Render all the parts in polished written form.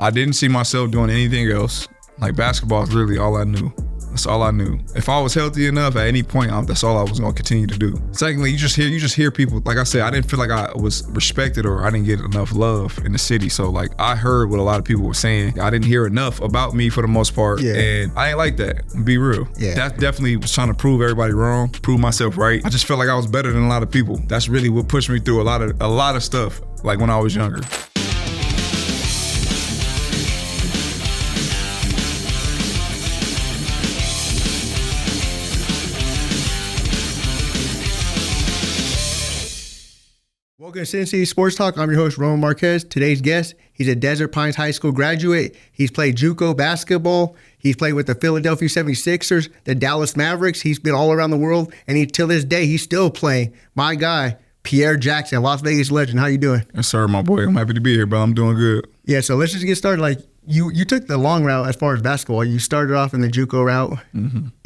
I didn't see myself doing anything else. Like basketball is literally all I knew. That's all I knew. If I was healthy enough at any point, that's all I was gonna continue to do. Secondly, you just hear people. Like I said, I didn't feel like I was respected or I didn't get enough love in the city. So like I heard what a lot of people were saying. I didn't hear enough about me for the most part, and I ain't like that. Be real. Yeah. That definitely was trying to prove everybody wrong, prove myself right. I just felt like I was better than a lot of people. That's really what pushed me through a lot of stuff. Like when I was younger. Welcome to Sin City Sports Talk. I'm your host, Roman Marquez. Today's guest, he's a Desert Pines High School graduate. He's played JUCO basketball. He's played with the Philadelphia 76ers, the Dallas Mavericks. He's been all around the world, and till this day, he's still playing. My guy, Pierre Jackson, Las Vegas legend. How you doing? Yes, sir, my boy. I'm happy to be here, bro. I'm doing good. Yeah, so let's just get started. Like, you took the long route as far as basketball. You started off in the JUCO route,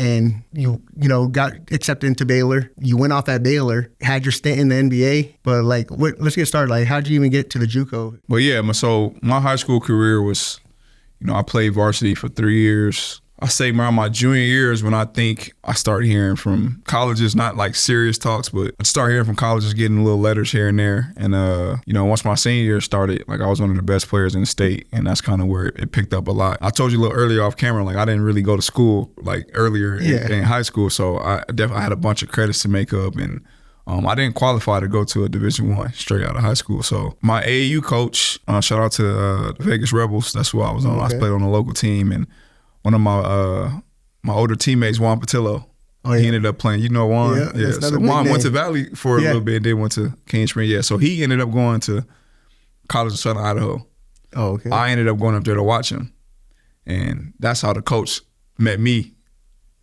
and you got accepted into Baylor. You went off at Baylor, had your stint in the NBA. But let's get started. Like, how'd you even get to the JUCO? Well, yeah. So my high school career was, I played varsity for 3 years. I say around my junior year is when I think I start hearing from colleges, not like serious talks, but I start hearing from colleges, getting little letters here and there. And, once my senior year started, like I was one of the best players in the state, and that's kind of where it picked up a lot. I told you a little earlier off camera, like I didn't really go to school like earlier in high school, so I definitely had a bunch of credits to make up, and I didn't qualify to go to a Division I straight out of high school. So my AAU coach, shout out to the Vegas Rebels, that's who I was on. Okay. I played on the local team, and one of my older teammates, Juan Patillo, he ended up playing. You know Juan? Yeah. So Juan went to Valley for a little bit, and then went to King Spring. Yeah, so he ended up going to College of Southern Idaho. Oh, okay. I ended up going up there to watch him, and that's how the coach met me.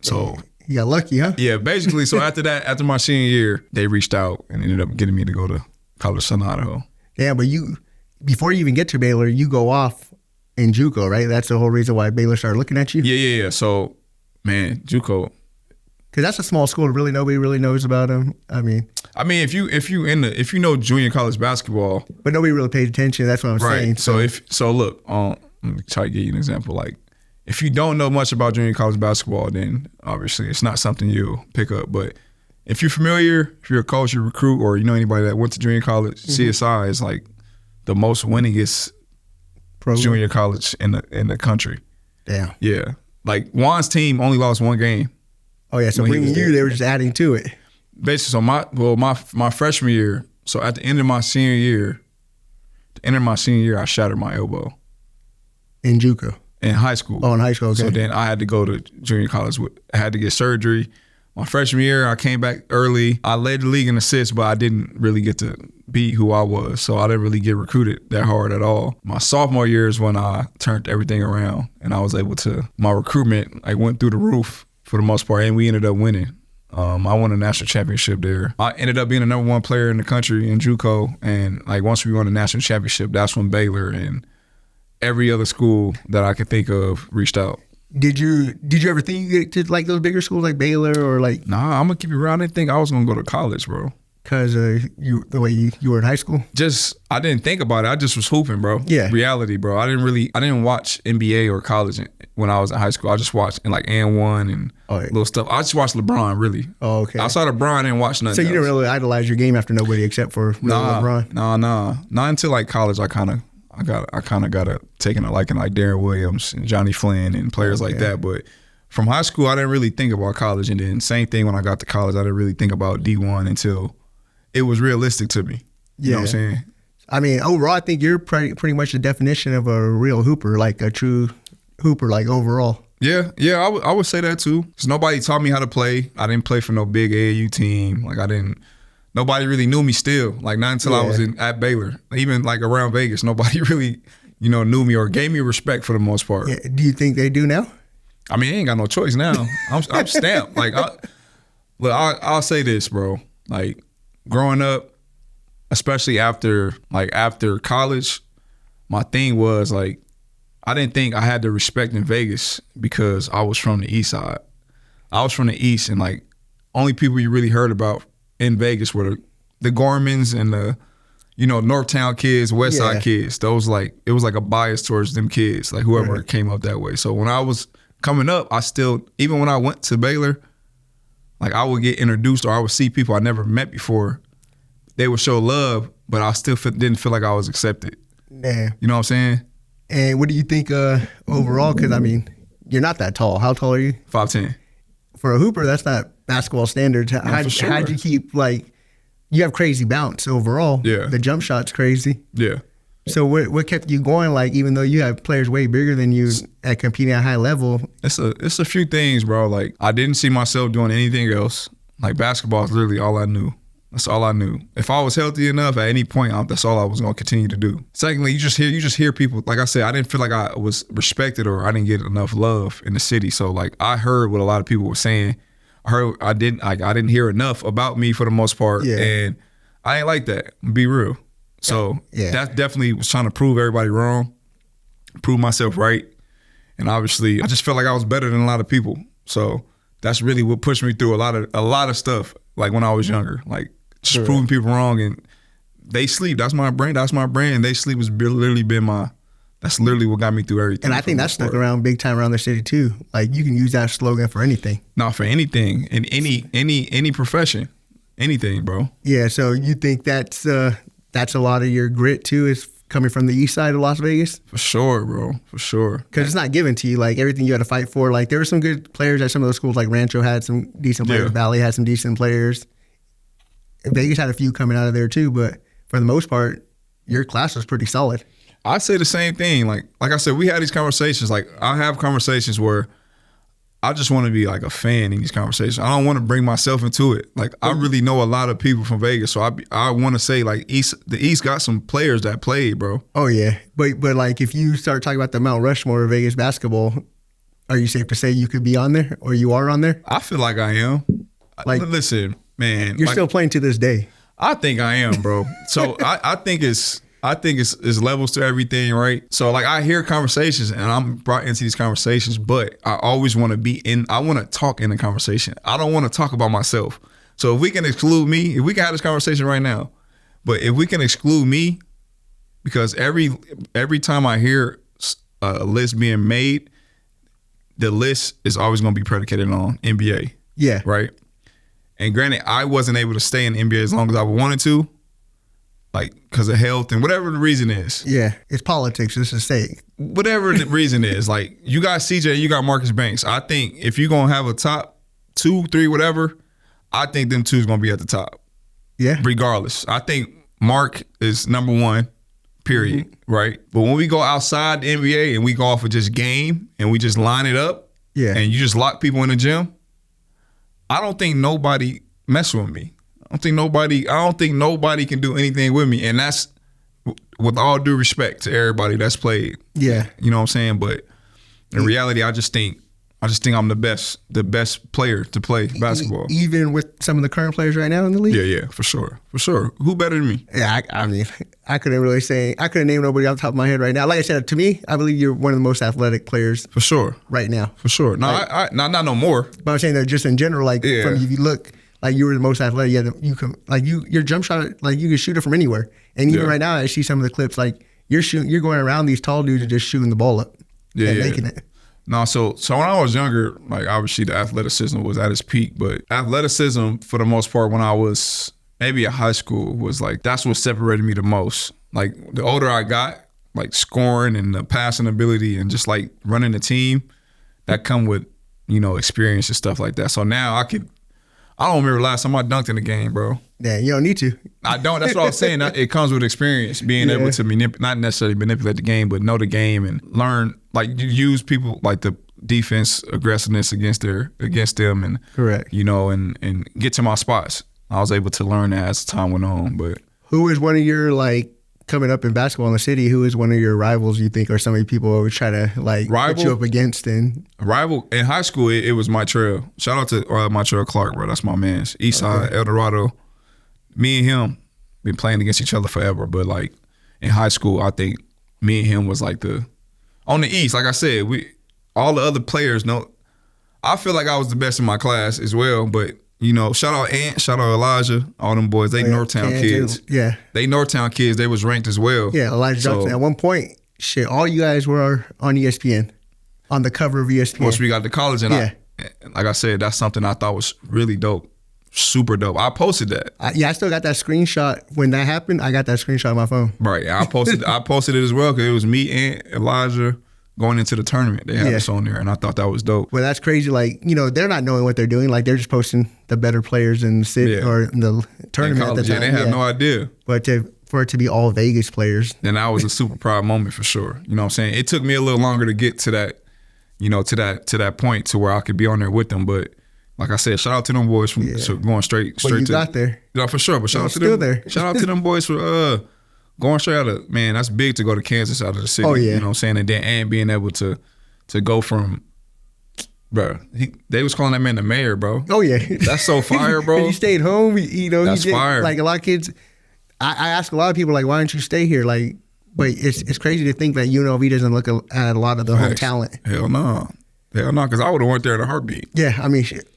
So you got lucky, huh? Yeah, basically. So after my senior year, they reached out and ended up getting me to go to College of Southern Idaho. Yeah, but before you even get to Baylor, you go off in JUCO, right? That's the whole reason why Baylor started looking at you? Yeah. So, man, JUCO. Because that's a small school. Really, nobody really knows about them. I mean, if you know junior college basketball, but nobody really pays attention. That's what I'm saying. So look, let me try to give you an example. Like, if you don't know much about junior college basketball, then obviously it's not something you'll pick up. But if you're familiar, if you're a coach, you recruit, or you know anybody that went to junior college, CSI is like the most winningest junior college in the country. Damn. Yeah. Like Juan's team only lost one game. Oh yeah. So bringing you, they were just adding to it. Basically, so my freshman year. So at the end of my senior year, I shattered my elbow. In JUCO. In high school. Oh, in high school. Okay. So then I had to go to junior college. I had to get surgery. My freshman year, I came back early. I led the league in assists, but I didn't really get to be who I was. So I didn't really get recruited that hard at all. My sophomore year is when I turned everything around, and I was able to, my recruitment went through the roof for the most part, and we ended up winning. I won a national championship there. I ended up being the number one player in the country in JUCO, and once we won the national championship, that's when Baylor and every other school that I could think of reached out. Did you ever think you get to those bigger schools like Baylor or like? Nah, I'm gonna keep it real. I didn't think I was gonna go to college, bro. Cause the way you were in high school. I didn't think about it. I just was hooping, bro. Yeah. Reality, bro. I didn't watch NBA or college when I was in high school. I just watched in and1 and little stuff. I just watched LeBron, really. Oh, okay. Outside of LeBron, I didn't watch nothing. So you didn't really idolize your game after nobody except for LeBron. Nah. Not until college. I kind of got a taking a liking like Darren Williams and Johnny Flynn and players like that. But from high school, I didn't really think about college. And then same thing when I got to college, I didn't really think about D1 until it was realistic to me. You know what I'm saying? I mean, overall, I think you're pretty much the definition of a real hooper, like a true hooper, like overall. Yeah, I would say that too. Because nobody taught me how to play. I didn't play for no big AAU team. Nobody really knew me still. Not until I was at Baylor. Even around Vegas, nobody really, knew me or gave me respect for the most part. Yeah. Do you think they do now? I mean, I ain't got no choice now. I'm stamped. I'll say this, bro. Growing up, especially after college, my thing was I didn't think I had the respect in Vegas because I was from the East Side. I was from the East, and only people you really heard about in Vegas were the Gormans and the Northtown kids, West Side Yeah. kids. Those it was like a bias towards them kids, like whoever Right. came up that way. So when I was coming up, I still, even when I went to Baylor, like I would get introduced or I would see people I never met before. They would show love, but I still didn't feel like I was accepted. Yeah. You know what I'm saying? And what do you think overall? Because, I mean, you're not that tall. How tall are you? 5'10". For a hooper, that's not basketball standards. for sure. How'd you keep, you have crazy bounce overall. Yeah. The jump shot's crazy. Yeah. So what kept you going, even though you have players way bigger than you at competing at a high level? It's a few things, bro. Like, I didn't see myself doing anything else. Like, basketball is literally all I knew. That's all I knew. If I was healthy enough at any point, that's all I was going to continue to do. Secondly, you just hear people. Like I said, I didn't feel like I was respected or I didn't get enough love in the city. So, I heard what a lot of people were saying. I didn't hear enough about me for the most part. Yeah. And I ain't like that. Be real. So Yeah. that definitely was trying to prove everybody wrong, prove myself right. And obviously, I just felt like I was better than a lot of people. So that's really what pushed me through a lot of stuff. Like when I was younger, just proving people wrong. And they sleep. That's my brand. They sleep has literally been that's literally what got me through everything. And I think that's stuck around big time around the city too. You can use that slogan for anything. Not for anything in any profession, anything, bro. Yeah. So you think that's a lot of your grit too, is coming from the east side of Las Vegas? For sure, bro. For sure. Because it's not given to you. Everything you had to fight for. There were some good players at some of those schools. Rancho had some decent players. Yeah. Valley had some decent players. Vegas had a few coming out of there too. But for the most part, your class was pretty solid. I say the same thing. Like I said, we had these conversations. I have conversations where I just want to be a fan in these conversations. I don't want to bring myself into it. I really know a lot of people from Vegas, so I want to say the East got some players that played, bro. Oh yeah, but if you start talking about the Mount Rushmore of Vegas basketball, are you safe to say you could be on there, or you are on there? I feel like I am. Listen, man, you're still playing to this day. I think I am, bro. So I think it's levels to everything, right? So I hear conversations and I'm brought into these conversations, but I always want to I want to talk in the conversation. I don't want to talk about myself. So if we can exclude me, if we can have this conversation right now, but if we can exclude me, because every time I hear a list being made, the list is always going to be predicated on NBA. Yeah. Right? And granted, I wasn't able to stay in the NBA as long as I wanted to, because of health and whatever the reason is. Yeah, it's politics. It's a stake. Whatever the reason is, you got CJ, you got Marcus Banks. I think if you're going to have a top 2, 3, whatever, I think them two is going to be at the top. Yeah. Regardless. I think Mark is number 1, period, right? But when we go outside the NBA and we go off of just game and we just line it up and you just lock people in the gym, I don't think nobody mess with me. I don't think nobody can do anything with me. And that's with all due respect to everybody that's played. Yeah. You know what I'm saying? But in reality, I just think I'm the best player to play basketball. Even with some of the current players right now in the league? Yeah, for sure. Who better than me? Yeah, I mean, I couldn't name nobody off the top of my head right now. Like I said, to me, I believe you're one of the most athletic players For sure. right now. For sure. No, not no more. But I'm saying that just in general, from if you look, you were the most athletic. Your jump shot, you could shoot it from anywhere. And even right now, I see some of the clips, you're going around these tall dudes and just shooting the ball up and making it. No, so when I was younger, obviously the athleticism was at its peak, but athleticism for the most part when I was maybe in high school was that's what separated me the most. The older I got, scoring and the passing ability and just running the team, that come with, experience and stuff like that. So now I don't remember last time I dunked in a game, bro. Yeah, you don't need to. I don't. That's what I was saying. It comes with experience, being able to not necessarily manipulate the game, but know the game and learn. You use people the defense aggressiveness against them, and correct. And get to my spots. I was able to learn that as time went on. But who is one of your coming up in basketball in the city? Who is one of your rivals you think, or some of the people would try to put you up against? And rival in high school, it was Montreal. Shout out to Montreal Clark, bro. That's my man. East Side, El Dorado. Me and him been playing against each other forever. But in high school, I think me and him was on the East. Like I said, all the other players know. I feel like I was the best in my class as well, but You know, shout out Ant, shout out Elijah, all them boys. They Northtown kids. Yeah. They Northtown kids. They was ranked as well. Yeah, Elijah Johnson. At one point, shit, all you guys were on ESPN, on the cover of ESPN. Once we got to college, and like I said, that's something I thought was really dope. Super dope. I posted that. I still got that screenshot. When that happened, I got that screenshot on my phone. Right. I posted it as well because it was me and Elijah going into the tournament. They had us on there, and I thought that was dope. Well, that's crazy. Like, you know, they're not knowing what they're doing. Like, they're just posting the better players in the city or in the tournament at the time. They had no idea. But for it to be all Vegas players. Then that was a super proud moment for sure. You know what I'm saying? It took me a little longer to get to that, you know, to that point to where I could be on there with them. But like I said, shout out to them boys for going straight you to. got there. Yeah, for sure. But shout out to them. Shout out to them boys for going straight out of, man, that's big to go to Kansas out of the city. Oh, yeah. You know what I'm saying? And being able to go from, bro, they was calling that man the mayor, bro. Oh, yeah. That's so fire, bro. And he stayed home. You know, that's fire. Like, a lot of kids, I ask a lot of people, like, why don't you stay here? Like, but it's crazy to think that UNLV doesn't look at a lot of the home talent. Hell no. Hell no, because I would have went there in a heartbeat. Yeah, I mean, shit.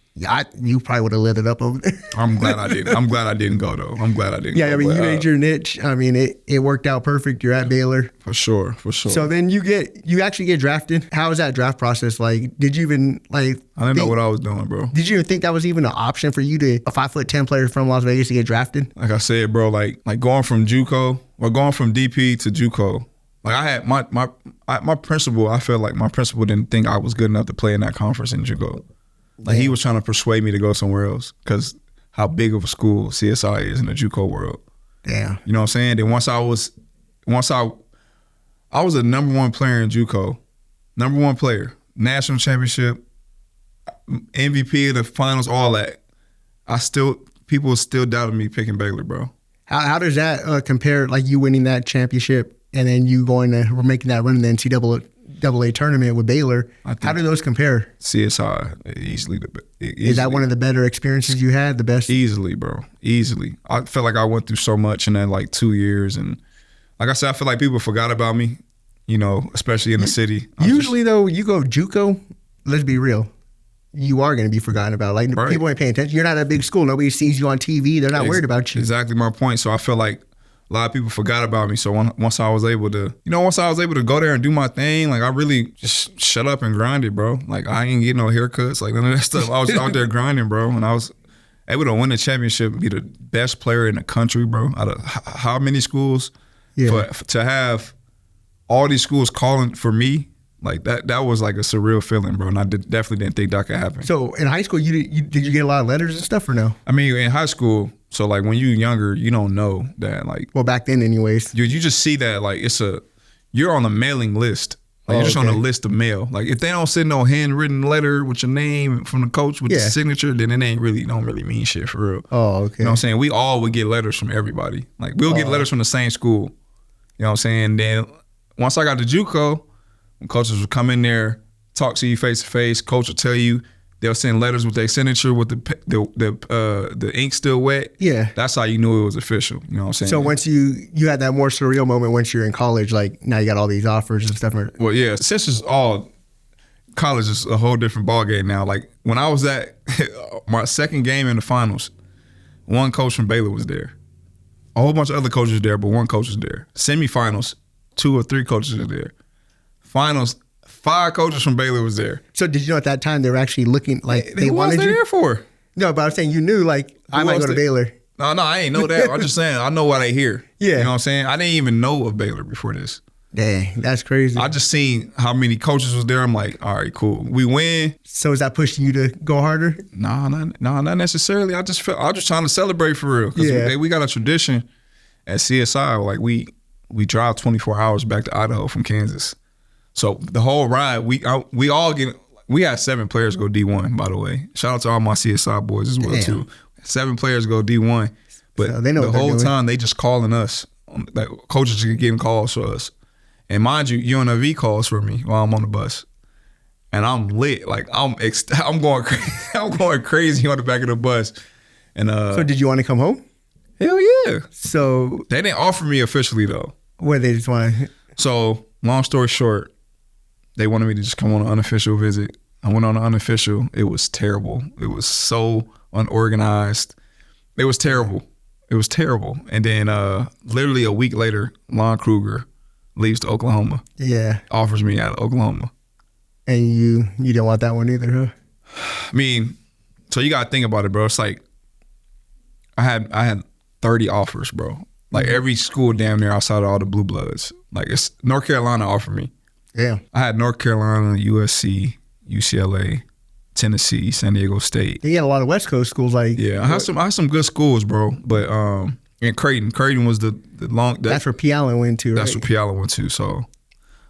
You probably would have lit it up over there. I'm glad I didn't. I'm glad I didn't go though. I'm glad I didn't. Yeah, I mean, you made your niche. I mean, it worked out perfect. You're at Baylor for sure. So then you actually get drafted. How was that draft process like? Did you even like? I didn't know what I was doing, bro. Did you even think that was even an option for you to a 5'10" player from Las Vegas to get drafted? Like I said, bro, like going from JUCO or going from DP to JUCO. Like I had my principal. I felt like my principal didn't think I was good enough to play in that conference in JUCO. Like he was trying to persuade me to go somewhere else because how big of a school CSI is in the JUCO world. Damn. You know what I'm saying? Then once I was a #1 player in JUCO, #1 player, national championship, MVP of the finals, all that. People still doubted me picking Baylor, bro. How does that compare? Like you winning that championship and then you making that run in the NCAA tournament with Baylor. How do those compare? CSI easily. Is that one of the better experiences you had? The best? Easily, bro. Easily. I felt like I went through so much in that like 2 years, and like I said, I feel like people forgot about me. You know, especially in the city. Usually, though, you go JUCO. Let's be real. You are going to be forgotten about. Like people ain't paying attention. You're not a big school. Nobody sees you on TV. They're not worried about you. Exactly my point. So I feel like a lot of people forgot about me. So once I was able to go there and do my thing, like I really just shut up and grinded, bro. Like I ain't getting no haircuts, like none of that stuff. I was out there grinding, bro. And I was able to win the championship and be the best player in the country, bro. Out of how many schools? Yeah. To have all these schools calling for me, like that was like a surreal feeling, bro. And I definitely didn't think that could happen. So in high school, did you get a lot of letters and stuff or no? I mean, in high school, so like when you're younger, you don't know that like. Well, back then, anyways. You just see that like you're on a mailing list. Like you're just on a list of mail. Like if they don't send no handwritten letter with your name from the coach with the signature, then it don't really mean shit for real. Oh, okay. You know what I'm saying? We all would get letters from everybody. Like we'll get letters from the same school. You know what I'm saying? Then once I got to JUCO, when coaches would come in there, talk to you face to face, coach will tell you, they'll send letters with their signature with the ink still wet. Yeah. That's how you knew it was official. You know what I'm saying? So once you had that more surreal moment once you're in college, like now you got all these offers and stuff. Well, yeah. Since college is a whole different ballgame now. Like when I was at my second game in the finals, one coach from Baylor was there. A whole bunch of other coaches there, but one coach was there. Semifinals, 2 or 3 coaches were there. Finals, 5 coaches from Baylor was there. So did you know at that time they were actually looking like they wanted you? There for? No, but I'm saying you knew like I might go to Baylor. No, I ain't know that. I'm just saying I know why they here. Yeah. You know what I'm saying? I didn't even know of Baylor before this. Dang, that's crazy. I just seen how many coaches was there. I'm like, all right, cool. We win. So is that pushing you to go harder? No, not necessarily. I was just trying to celebrate for real. Because we got a tradition at CSI. Like we drive 24 hours back to Idaho from Kansas. So the whole ride, we had 7 players go D1, by the way. Shout out to all my CSI boys as well, too. 7 players go D1. But so they know the whole time they just calling us. Like coaches are getting calls for us. And mind you, UNLV calls for me while I'm on the bus. And I'm lit. Like I'm going crazy. I'm going crazy on the back of the bus. And so did you want to come home? Hell yeah. So they didn't offer me officially though. What they just want to... So long story short, they wanted me to just come on an unofficial visit. I went on an unofficial. It was terrible. It was so unorganized. It was terrible. It was terrible. And then literally a week later, Lon Kruger leaves to Oklahoma. Yeah. Offers me out of Oklahoma. And you didn't want that one either, huh? I mean, so you gotta think about it, bro. It's like I had 30 offers, bro. Like every school damn near outside of all the blue bloods. Like it's North Carolina offered me. Yeah. I had North Carolina, USC, UCLA, Tennessee, San Diego State. You had a lot of West Coast schools, like I had some good schools, bro. But and Creighton was the long. That's where P. Allen went to. That's right? where P. Allen went to. So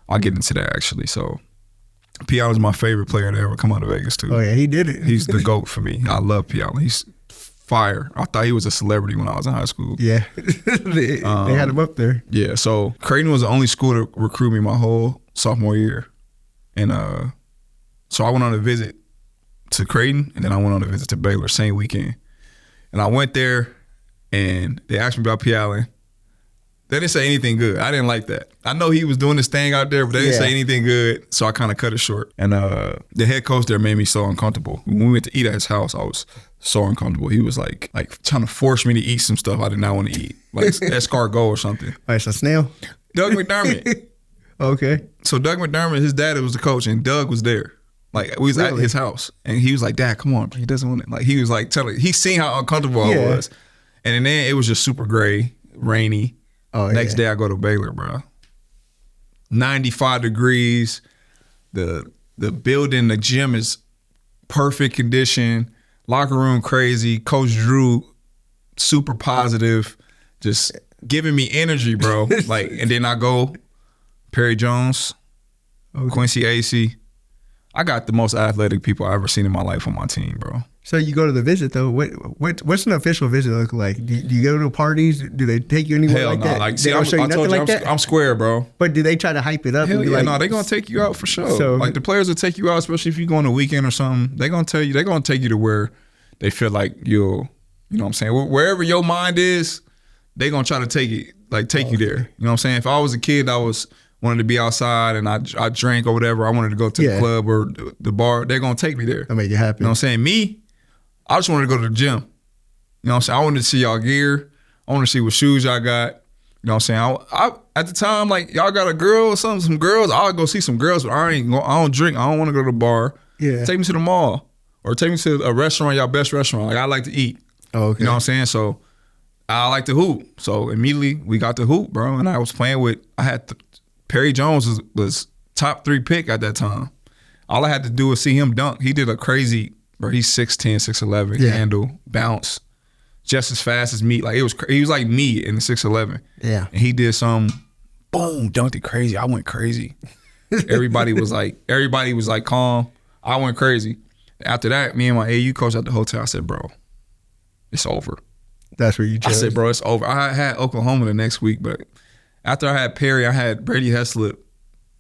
I'll get into that actually. So P. Allen's my favorite player to ever come out of Vegas too. Oh yeah, he did it. He's the GOAT for me. I love P. Allen. He's fire. I thought he was a celebrity when I was in high school. Yeah, they had him up there. Yeah. So Creighton was the only school to recruit me my whole sophomore year, and so I went on a visit to Creighton, and then I went on a visit to Baylor same weekend. And I went there, and they asked me about P. Allen. They didn't say anything good. I didn't like that. I know he was doing his thing out there, but they didn't say anything good, so I kind of cut it short. And the head coach there made me so uncomfortable. When we went to eat at his house, I was so uncomfortable. He was like trying to force me to eat some stuff I did not want to eat, like escargot or something. All right, so snail. Doug McDermott. Okay. So Doug McDermott, his dad was the coach, and Doug was there. Like we was at his house, and he was like, "Dad, come on." He doesn't want it. Like he was like he seen how uncomfortable I was, and then it was just super gray, rainy. Next day I go to Baylor, bro. 95 degrees. The building, the gym is perfect condition. Locker room crazy. Coach Drew, super positive, just giving me energy, bro. Like, and then I go Perry Jones, Quincy Acey. I got the most athletic people I've ever seen in my life on my team, bro. So you go to the visit though. What's an official visit look like? Do you go to parties? Do they take you anywhere like that? Like, see, I told you, I'm square, bro. But do they try to hype it up? Hell and be yeah, no, they're gonna take you out for sure. So, like the players will take you out, especially if you go on a weekend or something. They're gonna tell you, they're gonna take you to where they feel like you know what I'm saying? Wherever your mind is, they're gonna try to take it, you there. You know what I'm saying? If I was a kid, wanted to be outside and I drank or whatever, I wanted to go to the club or the bar, they're gonna take me there. That make you happy. You know what I'm saying? Me, I just wanted to go to the gym. You know what I'm saying? I wanted to see y'all gear. I wanted to see what shoes y'all got. You know what I'm saying? I at the time, like, y'all got a girl or something, some girls, I'll go see some girls, but I don't drink. I don't want to go to the bar. Yeah. Take me to the mall or take me to a restaurant, y'all best restaurant. Like, I like to eat. Oh, okay. You know what I'm saying? So I like to hoop. So immediately we got to hoop, bro. And I was playing with, Perry Jones was top 3 pick at that time. All I had to do was see him dunk. He did a crazy, bro, he's 6'10", 6'11", handle, bounce, just as fast as me. Like he was like me in the 6'11". Yeah. And he did some, boom, dunked it crazy. I went crazy. Everybody was like calm. I went crazy. After that, me and my AU coach at the hotel, I said, bro, it's over. That's where you chose. I said, bro, it's over. I had Oklahoma the next week, but after I had Perry, I had Brady Heslip,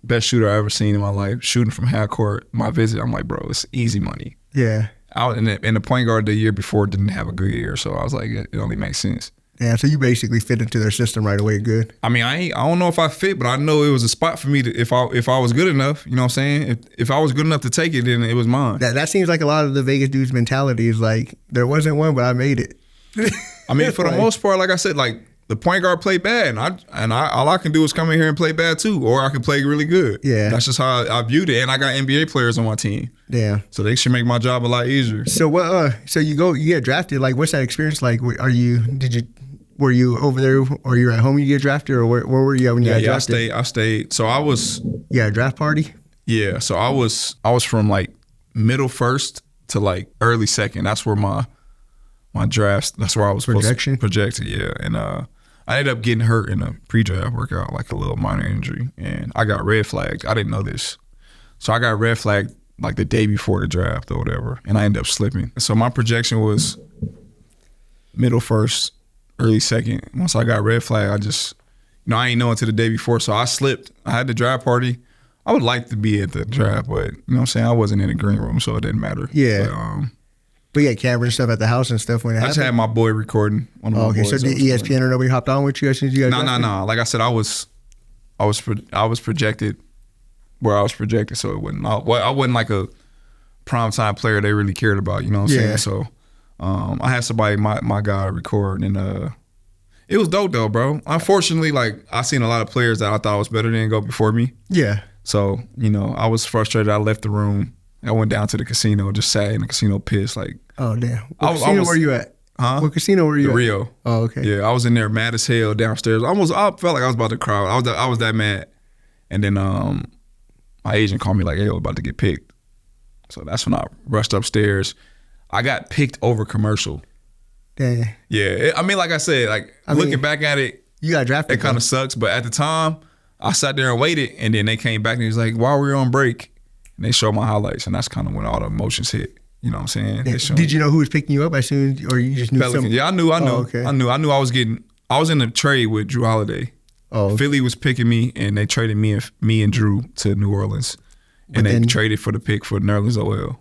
best shooter I ever seen in my life, shooting from half court. My visit, I'm like, bro, it's easy money. Yeah. And the point guard the year before didn't have a good year, so I was like, it only makes sense. Yeah, so you basically fit into their system right away. Good. I mean, I don't know if I fit, but I know it was a spot for me to, if I was good enough. You know what I'm saying? If I was good enough to take it, then it was mine. That seems like a lot of the Vegas dudes' mentality is like, there wasn't one, but I made it. I mean, for the most part, like I said, like the point guard played bad, and all I can do is come in here and play bad too, or I can play really good. Yeah, that's just how I viewed it. And I got NBA players on my team. Yeah, so they should make my job a lot easier. So what? So you get drafted. Like, what's that experience like? Were you over there, or you were at home? You get drafted, or where were you at when you got drafted? I stayed. So I was. Yeah, a draft party. Yeah, so I was from like middle first to like early second. That's where my drafts. That's where I was projected. Yeah, and I ended up getting hurt in a pre-draft workout, like a little minor injury, and I got red flagged. I didn't know this, so I got red flagged like the day before the draft or whatever, and I ended up slipping. So my projection was middle first, early second. Once I got red flag, I just, I ain't know until the day before, so I slipped. I had the draft party. I would like to be at the draft, but you know what I'm saying? I wasn't in the green room, so it didn't matter. Yeah. But you had cameras and stuff at the house and stuff when it happened? I just had my boy recording. One of my boys. So did ESPN or nobody hopped on with you as soon as you guys No. Like I said, I was projected where I was projected, so I wasn't like a primetime player they really cared about, you know what I'm saying? So I had somebody, my guy, record, and it was dope though, bro. Unfortunately, like I seen a lot of players that I thought was better than go before me. Yeah. So I was frustrated. I left the room. I went down to the casino, just sat in the casino pissed. Like, oh damn. What casino were you at? Huh? What casino were you the at? Rio. Oh, okay. Yeah, I was in there mad as hell downstairs. I felt like I was about to cry. I was that mad. And then my agent called me like, hey, I was about to get picked. So that's when I rushed upstairs. I got picked over commercial. Dang. Yeah. I mean, like I said, like looking back at it, you got drafted. It kind of sucks. But at the time, I sat there and waited. And then they came back and he was like, while we were on break, and they showed my highlights. And that's kind of when all the emotions hit. You know what I'm saying? Did you know who was picking you up as soon as, or you just knew Pelicans. Yeah, I knew. Oh, okay. I knew I was in the trade with Drew Holiday. Oh, okay. Philly was picking me, and they traded me and Drew to New Orleans. And they traded for the pick for Nerlens OL.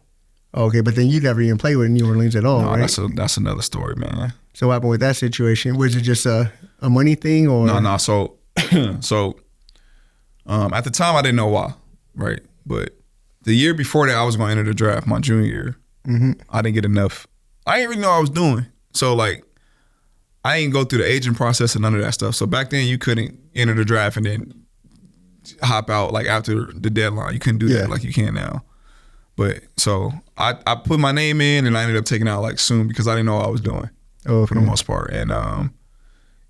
Okay, but then you never even played with New Orleans at all, no, right? That's another story, man. So what happened with that situation? Was it just a money thing, or no? So at the time I didn't know why, right? But the year before that, I was going to enter the draft, my junior year. I didn't get enough. I didn't really know what I was doing. So like, I didn't go through the agent process and none of that stuff. So back then, you couldn't enter the draft and then hop out like after the deadline. You couldn't do that like you can now. But so I put my name in and I ended up taking out like soon because I didn't know what I was doing for the most part. And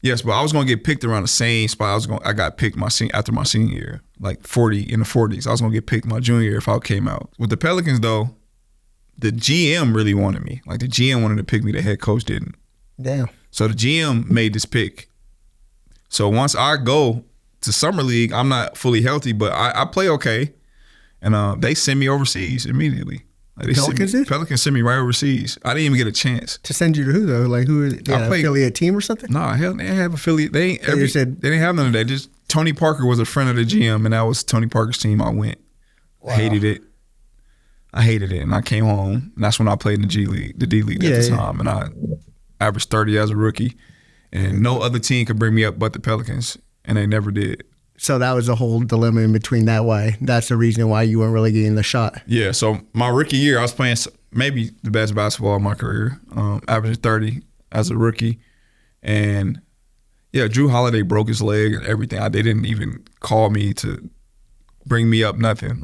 yes, but I was gonna get picked around the same spot. I got picked after my senior year, like 40 in the 40s. I was gonna get picked my junior year if I came out. With the Pelicans though, the GM really wanted me. Like the GM wanted to pick me, the head coach didn't. Damn. So the GM made this pick. So once I go to summer league, I'm not fully healthy, but I play okay. And they send me overseas immediately. Like Pelicans sent me right overseas. I didn't even get a chance. To send you to who though? Like who? They had an affiliate team or something? No, hell, they didn't have affiliate. They didn't have none of that. Just Tony Parker was a friend of the GM, and that was Tony Parker's team. I went. Wow. I hated it, and I came home, and that's when I played in the G League, the D League at the time, and I averaged 30 as a rookie, and no other team could bring me up but the Pelicans, and they never did. So that was the whole dilemma in between that why. That's the reason why you weren't really getting the shot. Yeah, so my rookie year, I was playing maybe the best basketball of my career, averaging 30 as a rookie, and yeah, Drew Holiday broke his leg and everything. They didn't even call me to bring me up, nothing.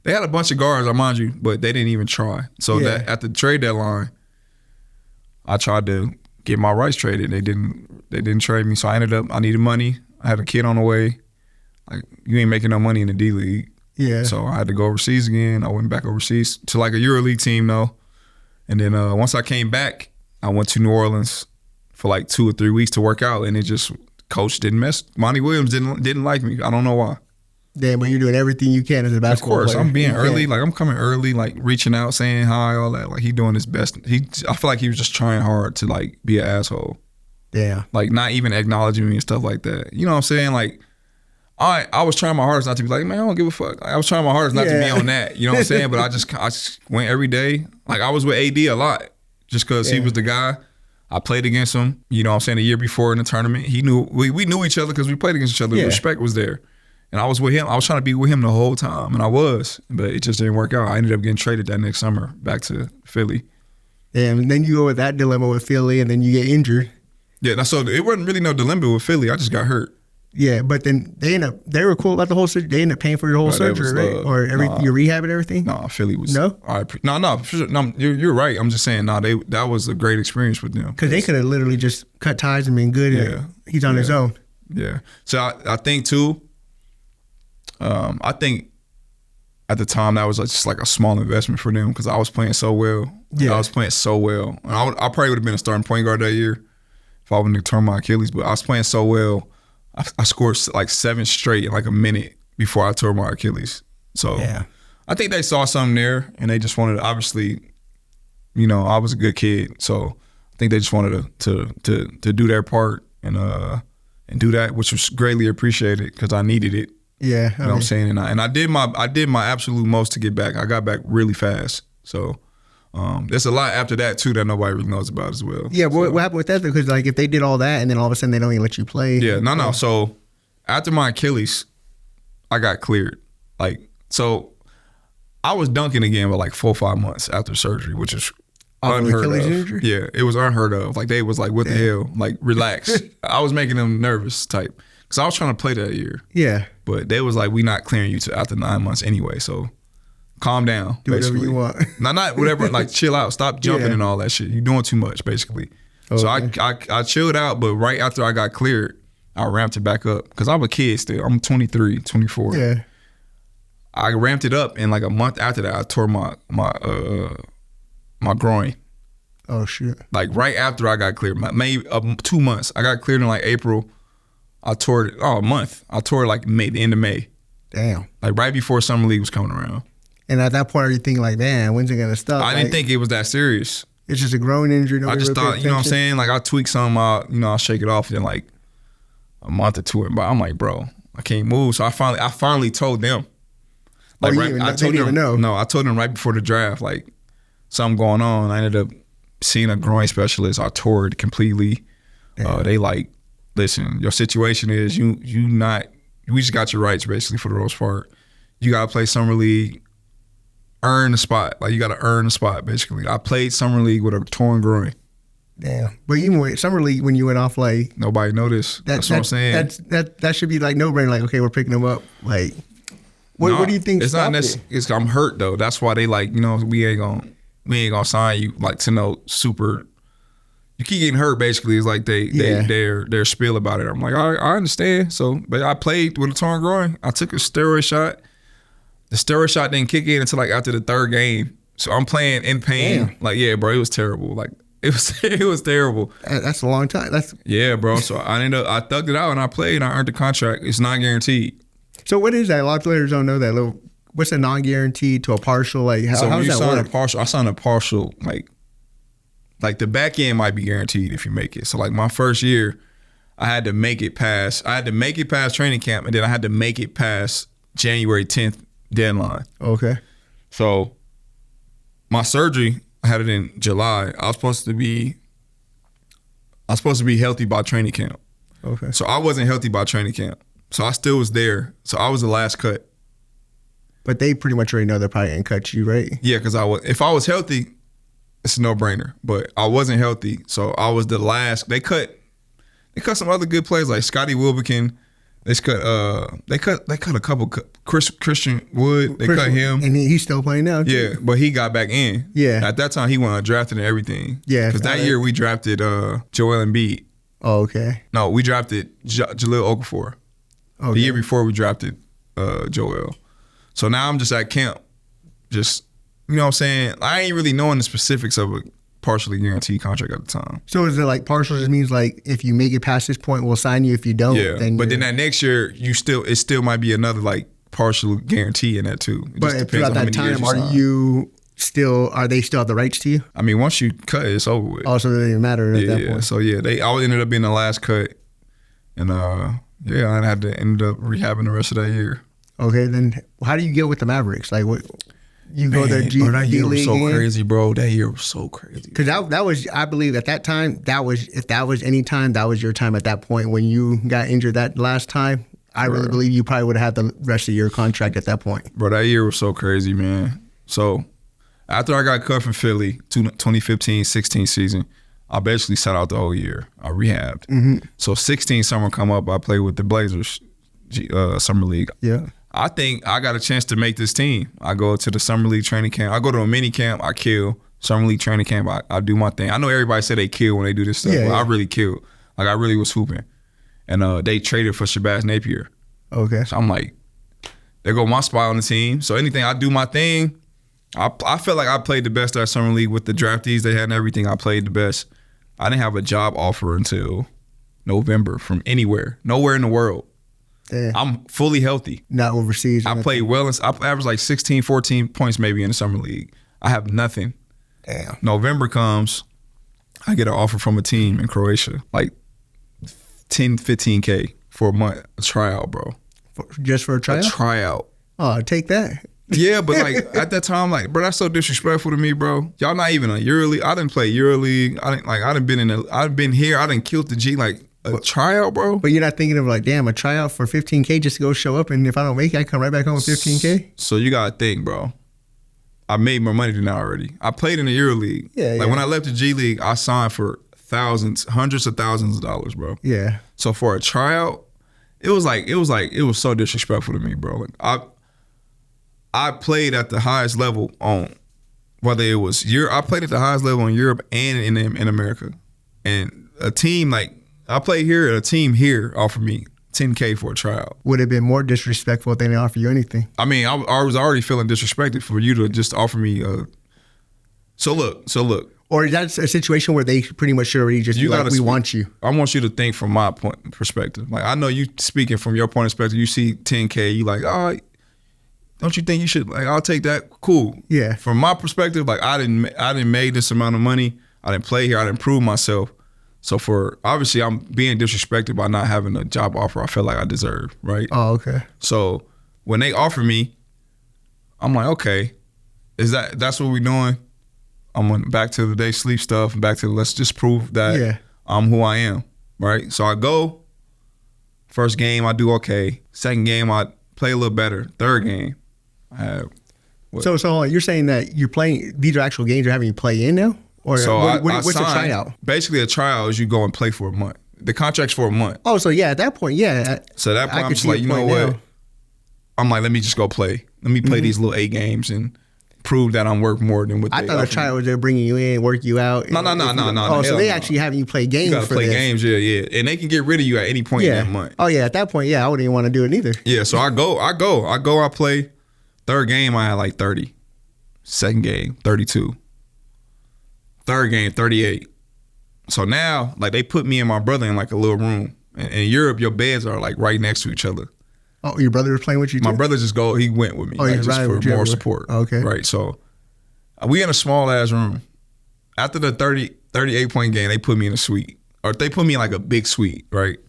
They had a bunch of guards, I mind you, but they didn't even try. So that at the trade deadline, I tried to get my rights traded. They didn't trade me, so I needed money. I had a kid on the way. Like, you ain't making no money in the D League. Yeah. So I had to go overseas again. I went back overseas to like a EuroLeague team though. And then once I came back, I went to New Orleans for like 2 or 3 weeks to work out, and coach didn't mess. Monty Williams didn't like me. I don't know why. Damn, but you're doing everything you can as a basketball player. Of course, I'm being early. Like, I'm coming early, like reaching out, saying hi, all that. Like, he doing his best. I feel like he was just trying hard to like be an asshole. Yeah. Like, not even acknowledging me and stuff like that. You know what I'm saying? Like, I was trying my hardest not to be like, man, I don't give a fuck. Like, I was trying my hardest not to be on that. You know what I'm saying? But I just went every day. Like, I was with AD a lot just because he was the guy. I played against him, you know what I'm saying, the year before in the tournament. He knew, we knew each other because we played against each other. Yeah. Respect was there. And I was with him. I was trying to be with him the whole time, and I was, but it just didn't work out. I ended up getting traded that next summer back to Philly. Yeah, and then you go with that dilemma with Philly, and then you get injured. Yeah, so it wasn't really no dilemma with Philly. I just got hurt. Yeah, but then they were cool about the whole surgery. They ended up paying for your whole surgery, right? Or your rehab and everything? No, Philly was. No? No, you're right. I'm just saying, that was a great experience with them. Because they could have literally just cut ties and been good. Yeah. He's on his own. Yeah. So I think, too, I think at the time that was just like a small investment for them because I was playing so well. Yeah. I was playing so well. And I probably would have been a starting point guard that year if I wouldn't have torn my Achilles, but I was playing so well. I scored like 7 straight in like a minute before I tore my Achilles. So I think they saw something there and they just wanted to, obviously, you know, I was a good kid. So I think they just wanted to do their part and do that, which was greatly appreciated because I needed it. Yeah. You know what I'm saying? And I did my absolute most to get back. I got back really fast. So there's a lot after that too that nobody really knows about as well. Yeah, but what happened with that? Because like if they did all that and then all of a sudden they don't even let you play. Yeah, no. So after my Achilles, I got cleared. Like, so I was dunking again for like 4 or 5 months after surgery, which is Achilles of. injury? Yeah, it was unheard of. Like they was like, what the hell? Like relax. I was making them nervous type because I was trying to play that year. Yeah. But they was like, we not clearing you to after 9 months anyway. So calm down. Do whatever you want. Not whatever. Like chill out. Stop jumping and all that shit. You're doing too much basically. Okay. So I chilled out, but right after I got cleared, I ramped it back up because I'm a kid still. I'm 23, 24. Yeah. I ramped it up, and like a month after that, I tore my groin. Oh shit! Like right after I got cleared, maybe 2 months. I got cleared in like April. I tore it. Oh, a month. I tore it like May, the end of May. Damn. Like right before summer league was coming around. And at that point, are you thinking like, man, when's it gonna stop? I didn't think it was that serious. It's just a groin injury. I just thought, you know what I'm saying? Like I tweak something out, I'll shake it off, and then like a month or two went by. I'm like, bro, I can't move. So I finally told them. Like they didn't even know. No, I told them right before the draft, like something going on. I ended up seeing a groin specialist. I tore it completely. They like, listen, your situation is we just got your rights basically for the most part. You gotta play summer league, earn the spot. Like you gotta earn the spot basically. I played summer league with a torn groin. Damn. But even with summer league, when you went off, like nobody noticed. That's what I'm saying. That should be like no brainer. Like, okay, we're picking them up. Like, what do you think? It's not necessarily. I'm hurt though. That's why they like, we ain't gonna sign you like to no super. You keep getting hurt basically. It's like their spiel about it. I'm like, I understand. So, but I played with a torn groin. I took a steroid shot. The steroid shot didn't kick in until like after the third game. So I'm playing in pain. Damn. Like, yeah, bro, it was terrible. Like it was terrible. That's a long time. Yeah, bro. So I thugged it out and I played and I earned the contract. It's not guaranteed. So what is that? A lot of players don't know that. What's a non-guaranteed to a partial? Like how does that work? I signed a partial. Like the back end might be guaranteed if you make it. So like my first year, I had to make it past training camp, and then I had to make it past January 10th deadline. Okay. So my surgery, I had it in July. I was supposed to be healthy by training camp. Okay. So I wasn't healthy by training camp. So I still was there. So I was the last cut. But they pretty much already know they're probably gonna cut you, right? Yeah, because if I was healthy, it's a no-brainer. But I wasn't healthy, so I was the last. They cut some other good players like Scotty Wilbekin. They cut a couple. Christian Wood. They cut him, and he's still playing now. Too. Yeah, but he got back in. Yeah. At that time, he went undrafted and everything. Yeah. Because that year we drafted Joel Embiid. Oh, okay. No, we drafted Jahlil Okafor. Okay. The year before we drafted Joel. So now I'm just at camp, just. You know what I'm saying? I ain't really knowing the specifics of a partially guaranteed contract at the time. So is it like partial just means like if you make it past this point, we'll sign you. If you don't, then that next year it still might be another like partial guarantee in that too. It but throughout that time, are they still have the rights to you? I mean, once you cut, it's over with. Oh, so it doesn't even matter at that point. So yeah, I ended up being the last cut, and I had to end up rehabbing the rest of that year. Okay, then how do you get with the Mavericks? Like what? You go there, that year was so crazy, bro. That year was so crazy. Because that was, I believe, at that time, if that was any time, that was your time at that point. When you got injured that last time, I really believe you probably would have had the rest of your contract at that point. Bro, that year was so crazy, man. So after I got cut from Philly, 2015-16 season, I basically sat out the whole year. I rehabbed. Mm-hmm. So 16 summer come up, I played with the Blazers summer league. Yeah. I think I got a chance to make this team. I go to the summer league training camp. I go to a mini camp. I kill. Summer league training camp. I do my thing. I know everybody say they kill when they do this stuff, but I really killed. Like I really was hooping. And they traded for Shabazz Napier. Okay. So I'm like, there go my spot on the team. So anything I do my thing, I felt like I played the best at summer league with the draftees they had and everything. I played the best. I didn't have a job offer until November from nowhere in the world. Yeah. I'm fully healthy. Not overseas. I played well. I averaged like 16, 14 points maybe in the summer league. I have nothing. Damn. November comes, I get an offer from a team in Croatia, like 10, 15K for a month, a tryout, bro. Just for a tryout? A tryout. Oh, take that. Yeah, but like at that time, like, bro, that's so disrespectful to me, bro. Y'all not even on EuroLeague. I didn't play EuroLeague. I've been here. I didn't kill the G. Like, a tryout, bro? But you're not thinking of like, damn, a tryout for 15K just to go show up, and if I don't make it, I come right back home with 15K? So you gotta think, bro. I made more money than that already. I played in the Euroleague. Like when I left the G League, I signed for hundreds of thousands of dollars, bro. Yeah. So for a tryout, it was so disrespectful to me, bro. Like I played at the highest level on whether it was I played at the highest level in Europe and in America. And a team like I played here, a team here offered me $10K for a tryout. Would it have been more disrespectful if they didn't offer you anything? I mean, I was already feeling disrespected for you to just offer me. So look. Or is that a situation where they pretty much should already just we want you? I want you to think from my perspective. Like I know you speaking from your point of perspective. You see $10K, you like, oh, don't you think you should? Like, I'll take that. Cool. Yeah. From my perspective, like I didn't make this amount of money. I didn't play here. I didn't prove myself. So obviously I'm being disrespected by not having a job offer I feel like I deserve, right? Oh, okay. So when they offer me, I'm like, okay, that's what we're doing? I'm back to the day sleep stuff, back to let's just prove that I'm who I am, right? So I go, first game I do okay. Second game I play a little better. Third game I have So hold on, you're saying that you're playing, these are actual games you're having you play in now? Or so what's a tryout? Basically, a tryout is you go and play for a month. The contract's for a month. Oh, so yeah, at that point, yeah. So at that point, I'm just like, you know what? I'm like, let me just go play. Let me play these little 8 games and prove that I'm worth more than what I thought a tryout was there bringing you in, work you out. No. Oh, so they actually having you play games you gotta for play this. games, yeah. And they can get rid of you at any point in that month. Oh, yeah, at that point, yeah, I wouldn't even want to do it either. Yeah, so I play. Third game, I had like 30. Second game, 32. Third game, 38. So now, like, they put me and my brother in like a little room. In Europe, your beds are like right next to each other. Oh, your brother was playing with you too? My brother he went with me, just for more support. Oh, okay. Right, so we in a small ass room. After the 38-point game, they put me in a suite. Or they put me in like a big suite, right?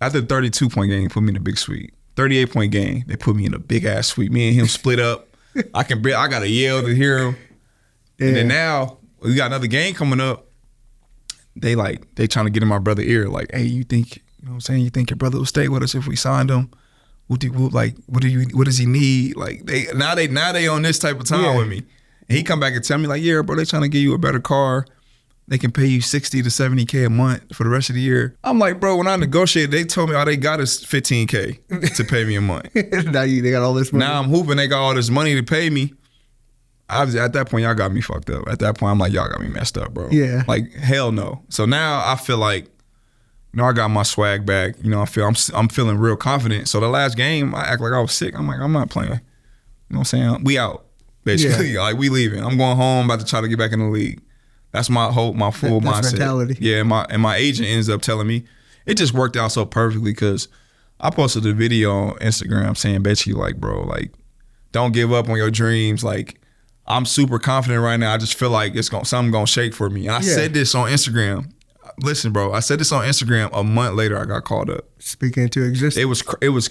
After the 32-point game, they put me in a big suite. 38-point game, they put me in a big ass suite. Me and him split up. I gotta yell to hear him. Yeah. And then now we got another game coming up. They trying to get in my brother's ear, like, hey, you think, you know what I'm saying? You think your brother will stay with us if we signed him? What does he need? Like now they on this type of time with me. And he come back and tell me like, yeah, bro, they trying to give you a better car. They can pay you $60 to $70K a month for the rest of the year. I'm like, bro, when I negotiated, they told me all they got is $15K to pay me a month. Now they got all this money. Now I'm hooping, they got all this money to pay me. Obviously, at that point, y'all got me fucked up. At that point, I'm like, y'all got me messed up, bro. Yeah. Like, hell no. So now I feel like, you know, I got my swag back. You know, I'm feeling real confident. So the last game, I act like I was sick. I'm like, I'm not playing. You know what I'm saying? We out, basically. Yeah. Like, we leaving. I'm going home, about to try to get back in the league. That's my full mindset. Mentality. Yeah, and my agent ends up telling me, it just worked out so perfectly because I posted a video on Instagram saying, basically, like, bro, like, don't give up on your dreams. Like, I'm super confident right now. I just feel like something gonna shake for me. And I said this on Instagram. Listen, bro, I said this on Instagram. A month later, I got called up. Speaking into existence.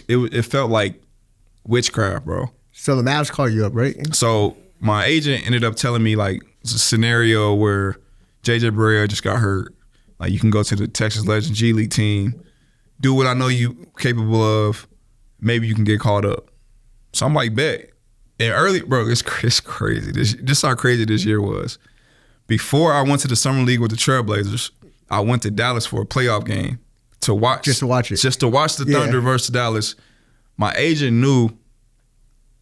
It felt like witchcraft, bro. So the Mavs called you up, right? So my agent ended up telling me like it's a scenario where JJ Barea just got hurt. Like you can go to the Texas Legends G League team, do what I know you capable of. Maybe you can get called up. So I'm like, bet. And early, bro, it's crazy. This how crazy this year was. Before I went to the Summer League with the Trailblazers, I went to Dallas for a playoff game to watch. Just to watch it. Just to watch the Thunder versus Dallas. My agent knew.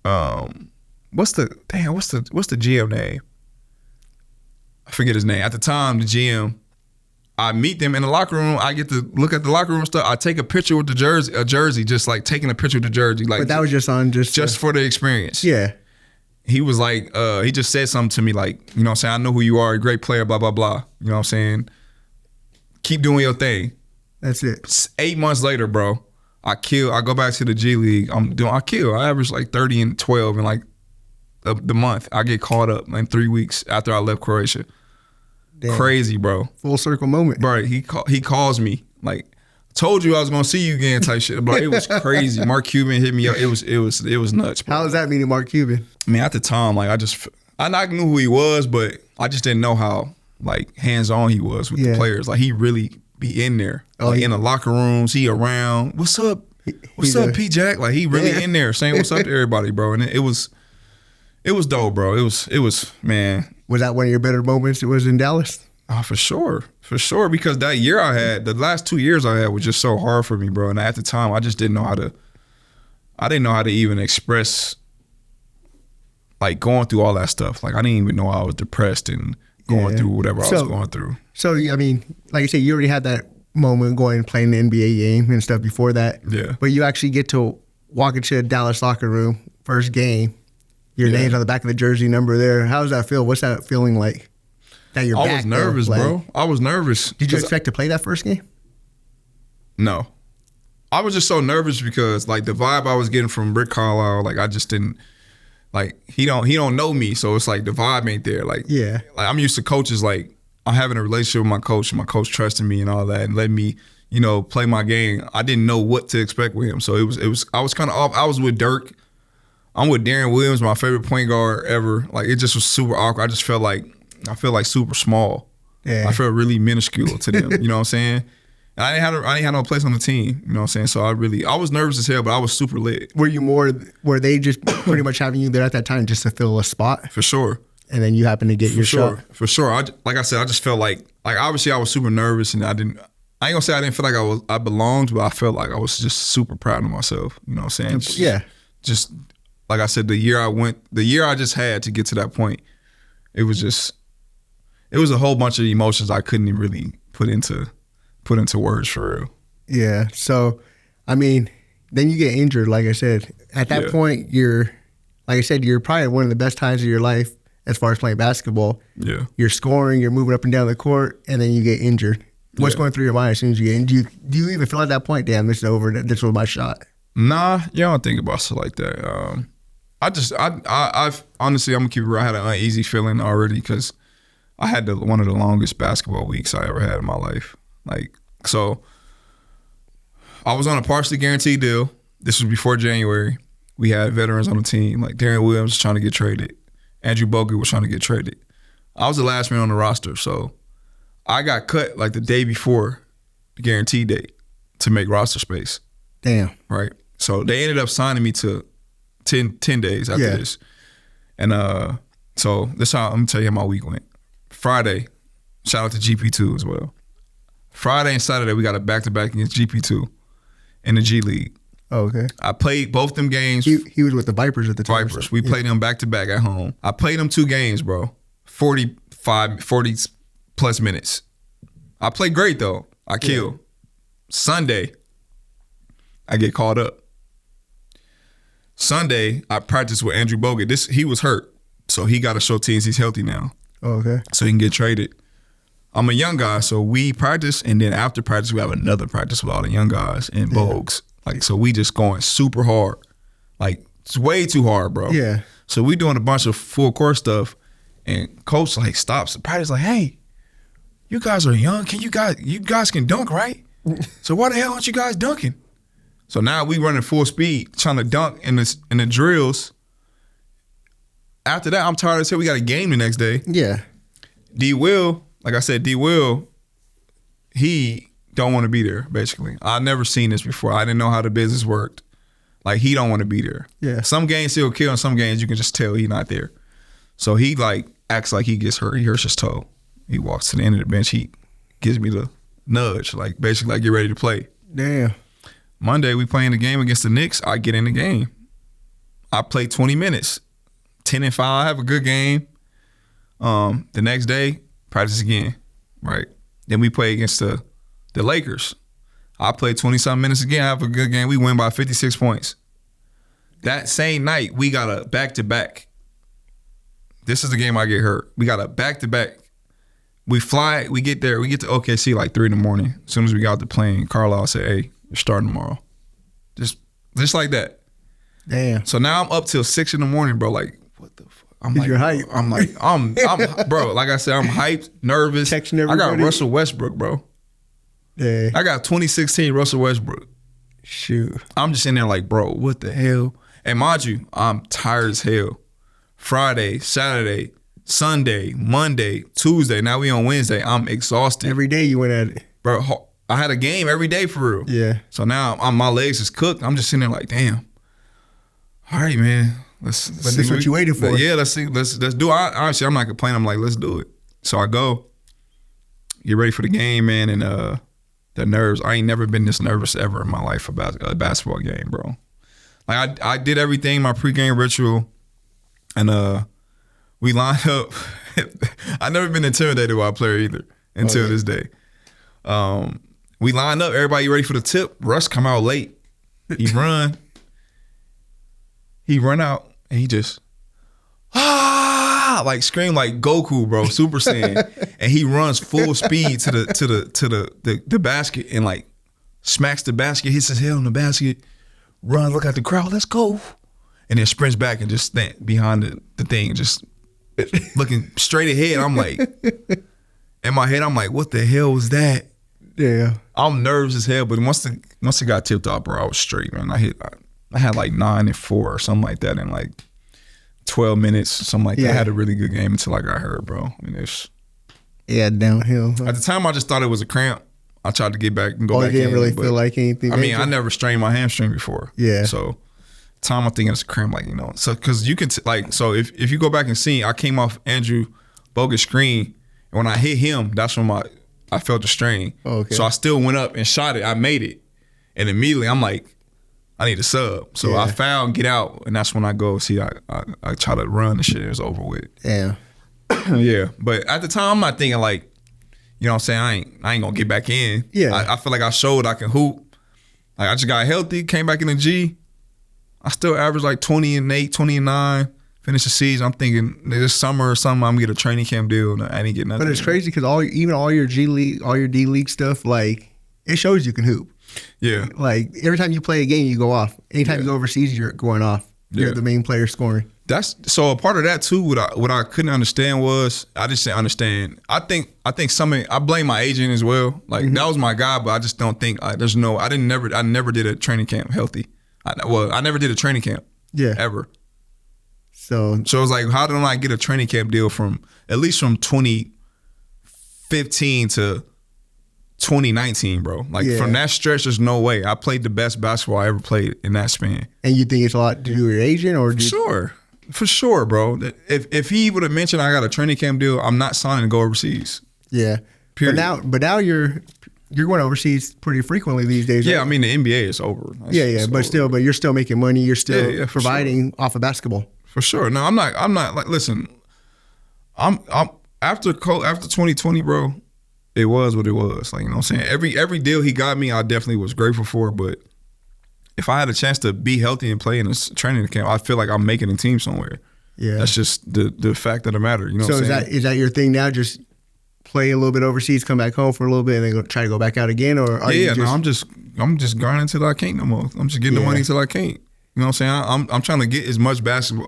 What's the GM name? I forget his name. At the time, the GM. I meet them in the locker room. I get to look at the locker room stuff. I take a picture with a jersey, just like taking a picture of the jersey. Like, but that was just for the experience. Yeah. He was like, he just said something to me like, you know what I'm saying? I know who you are, a great player, blah, blah, blah. You know what I'm saying? Keep doing your thing. That's it. 8 months later, bro, I go back to the G League. I average like 30 and 12 in like the month. I get called up in 3 weeks after I left Croatia. Damn. Crazy, bro. Full circle moment. Bro, he calls me like, told you I was gonna see you again type shit. Bro, it was crazy. Mark Cuban hit me up. It was nuts, bro. How was that meeting Mark Cuban? I mean, at the time, like I not knew who he was, but I just didn't know how like hands-on he was with the players. Like he really be in there. Like in the locker rooms, he around. What's up? What's up, P Jack? Like he really in there saying what's up to everybody, bro. And it was It was dope, bro. It was, man. Was that one of your better moments? It was in Dallas? For sure. For sure. Because that year the last 2 years I had was just so hard for me, bro. And at the time, I just didn't know how to even express, like, going through all that stuff. Like, I didn't even know I was depressed and going through whatever I was going through. So, I mean, like you said, you already had that moment going and playing the NBA game and stuff before that. Yeah. But you actually get to walk into a Dallas locker room, first game, your name's on the back of the jersey number there. How does that feel? What's that feeling like? That you're back I was nervous, bro. I was nervous. Did you expect to play that first game? No. I was just so nervous because, like, the vibe I was getting from Rick Carlisle, like, I just didn't, like, he don't know me, so it's like the vibe ain't there. Like, like I'm used to coaches, like, I'm having a relationship with my coach, and my coach trusting me and all that, and letting me, you know, play my game. I didn't know what to expect with him, so it was. I was kind of off. I was with Dirk. I'm with Darren Williams, my favorite point guard ever. Like, it just was super awkward. I feel like super small. Yeah. I felt really minuscule to them. You know what I'm saying? And I didn't have no place on the team. You know what I'm saying? So I was nervous as hell, but I was super lit. Were they just pretty much having you there at that time just to fill a spot? For sure. And then you happened to get your shot? For sure. Like I said, I just felt like obviously I was super nervous, and I ain't gonna say I didn't feel like I belonged, but I felt like I was just super proud of myself. You know what I'm saying? Just like I said, the year I just had to get to that point, it was a whole bunch of emotions I couldn't even really put into words for real. Yeah. So, I mean, then you get injured, like I said. At that point, you're probably at one of the best times of your life as far as playing basketball. Yeah. You're scoring, you're moving up and down the court, and then you get injured. What's going through your mind as soon as you get injured? Do you even feel at that point, damn, this is over, this was my shot? Nah, I don't think about stuff like that. I've honestly, I'm gonna keep it real, I had an uneasy feeling already because I had one of the longest basketball weeks I ever had in my life. Like, so I was on a partially guaranteed deal. This was before January. We had veterans on the team. Like, Darren Williams was trying to get traded. Andrew Bogut was trying to get traded. I was the last man on the roster, so I got cut like the day before the guarantee date to make roster space. Damn. Right? So they ended up signing me to 10 days after this. And so this how I'm gonna tell you how my week went. Friday, shout out to GP2 as well. Friday and Saturday, we got a back-to-back against GP2 in the G League. Oh, okay. I played both them games. He was with the Vipers at the time. Vipers. We played them back-to-back at home. I played them 2 games, bro. 40 plus minutes. I played great, though. I killed. Sunday, I get called up. Sunday, I practiced with Andrew Bogut. He was hurt, so he got to show teams he's healthy now. Oh, okay. So he can get traded. I'm a young guy, so we practice, and then after practice, we have another practice with all the young guys and Bogues. Like, so we just going super hard. Like, it's way too hard, bro. Yeah. So we doing a bunch of full court stuff, and coach like stops. Practice like, hey, you guys are young. You guys can dunk, right? So why the hell aren't you guys dunking? So now we running full speed, trying to dunk in the drills. After that, I'm tired as hell. We got a game the next day. Yeah. D-Will, like I said, D-Will, he don't want to be there, basically. I've never seen this before. I didn't know how the business worked. Like, he don't want to be there. Yeah. Some games he'll kill, and some games you can just tell he not there. So he, like, acts like he gets hurt. He hurts his toe. He walks to the end of the bench. He gives me the nudge, like, basically, like, get ready to play. Damn. Monday, we playing the game against the Knicks. I get in the game. I play 20 minutes. 10-5, I have a good game. The next day, practice again, right? Then we play against the Lakers. I play 20-something minutes again, I have a good game. We win by 56 points. That same night, we got a back-to-back. This is the game I get hurt. We got a back-to-back. We fly, we get there, we get to OKC like 3 a.m. As soon as we got off the plane, Carlisle said, hey, you're starting tomorrow. Just like that. Damn. So now I'm up till 6 a.m, bro, like, what the fuck? You're hyped. I'm bro, like I said, I'm hyped, nervous. Texting everybody. I got Russell Westbrook, bro. Yeah. I got 2016 Russell Westbrook. Shoot. I'm just in there like, bro, what the hell? And mind you, I'm tired as hell. Friday, Saturday, Sunday, Monday, Tuesday. Now we on Wednesday. I'm exhausted. Every day you went at it. Bro, I had a game every day for real. Yeah. So now my legs is cooked. I'm just sitting there like, damn. All right, man. Let's But this is what you waited for. Yeah, let's see. Let's do it. Honestly, I'm not complaining. I'm like, let's do it. So I go, get ready for the game, man, and the nerves. I ain't never been this nervous ever in my life about a basketball game, bro. Like I did everything, my pregame ritual, and we lined up. I've never been intimidated by a player either until this day. We lined up, everybody ready for the tip. Russ come out late. He run out, and he just like scream like Goku, bro, Super Saiyan, and he runs full speed to the basket and like smacks the basket, hits his head on the basket, runs, look at the crowd, let's go, and then sprints back and just stand behind the thing, just looking straight ahead. I'm like, in my head, I'm like, what the hell was that? Yeah, I'm nervous as hell, but once it got tipped off, bro, I was straight, man. I had like 9 and 4 or something like that in like 12 minutes, something like that. I had a really good game until I got hurt, bro. I mean, downhill. At the time, I just thought it was a cramp. I tried to get back and go back in. You didn't really feel like anything? I mean, I never strained my hamstring before. Yeah. So, time I'm thinking it's a cramp, like, you know. So, because you can, so if you go back and see, I came off Andrew Bogut's screen, and when I hit him, that's when I felt the strain. Oh, okay. So, I still went up and shot it. I made it. And immediately, I'm like, I need a sub. So I foul and get out, and that's when I go, see, I try to run and shit, and it's over with. Yeah. Yeah. But at the time, I'm not thinking like, you know what I'm saying, I ain't gonna get back in. Yeah. I feel like I showed I can hoop. Like I just got healthy, came back in the G. I still averaged like 20 and 8, 20 and 9. Finished the season. I'm thinking this summer or something, I'm gonna get a training camp deal. I didn't get nothing. But it's crazy because all your G League, all your D League stuff, like it shows you can hoop. Yeah. Like every time you play a game, you go off. Anytime you go overseas, you're going off. You're the main player scoring. That's so a part of that too. What I couldn't understand was I just didn't understand. I think I blame my agent as well. Like that was my guy, but I just don't think I never did a training camp healthy. I never did a training camp. Yeah. Ever. So it was like, how did I get a training camp deal from at least from 2015 to 2019, bro? Like from that stretch, there's no way. I played the best basketball I ever played in that span. And you think it's a lot to do with your agent, or For sure, bro. If he would have mentioned I got a training camp deal, I'm not signing to go overseas. Yeah. Period. But now you're going overseas pretty frequently these days. Yeah, right? I mean the NBA is over. But you're still making money. You're still providing off of basketball. For sure. No, I'm not like, listen. I'm after 2020, bro. It was what it was. Like, you know what I'm saying? Every deal he got me, I definitely was grateful for. But if I had a chance to be healthy and play in this training camp, I feel like I'm making a team somewhere. Yeah. That's just the fact of the matter. You know what I'm saying? Is that your thing now? Just play a little bit overseas, come back home for a little bit, and then try to go back out again? Or I'm just grinding until I can't no more. I'm just getting the money until I can't. You know what I'm saying? I'm trying to get as much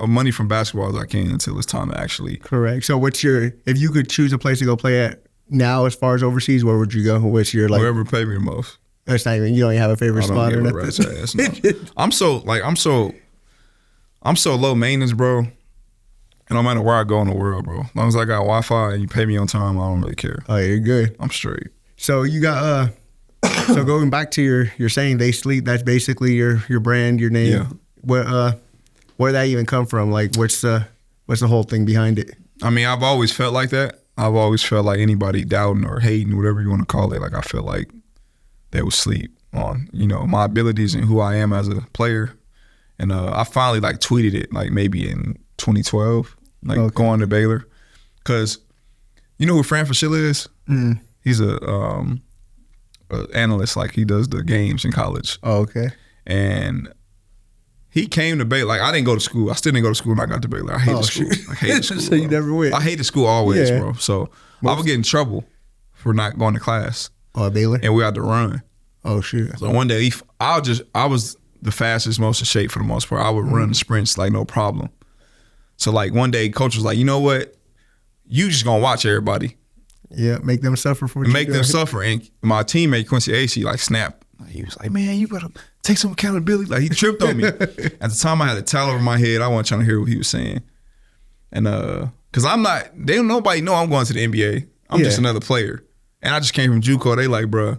money from basketball as I can until it's time to actually. Correct. So if you could choose a place to go play at now as far as overseas, where would you go? What's your like? Wherever pay me the most. It's not even, you don't even have a favorite spot or nothing. I'm so low maintenance, bro. And no matter where I go in the world, bro, as long as I got Wi-Fi and you pay me on time, I don't really care. Oh, you're good. I'm straight. So you got so going back to your saying they sleep, that's basically your brand, your name. Yeah. Where that even come from? Like what's the whole thing behind it? I mean, I've always felt like that. I've always felt like anybody doubting or hating, whatever you want to call it, like I feel like they would sleep on, you know, my abilities and who I am as a player. And I finally like tweeted it like maybe in 2012, like going to Baylor. Cause you know who Fran Fraschilla is? Mm. He's a analyst, like he does the games in college. Oh, okay. And he came to Baylor. Like I didn't go to school. I still didn't go to school when I got to Baylor. I hated school. I hated school. So you never went. I hated school always, bro. So I would get in trouble for not going to class. Oh, Baylor? And we had to run. Oh, shit. So one day, I was the fastest, most in shape for the most part. I would run sprints like no problem. So like one day, coach was like, you know what? You just gonna watch everybody. Yeah, make them suffer for what Make them suffer. And my teammate, Quincy Acey, like snapped. He was like, man, you gotta take some accountability. Like he tripped on me. At the time, I had a towel over my head. I wasn't trying to hear what he was saying. And cause nobody know I'm going to the NBA. I'm just another player. And I just came from JUCO. They like, bro,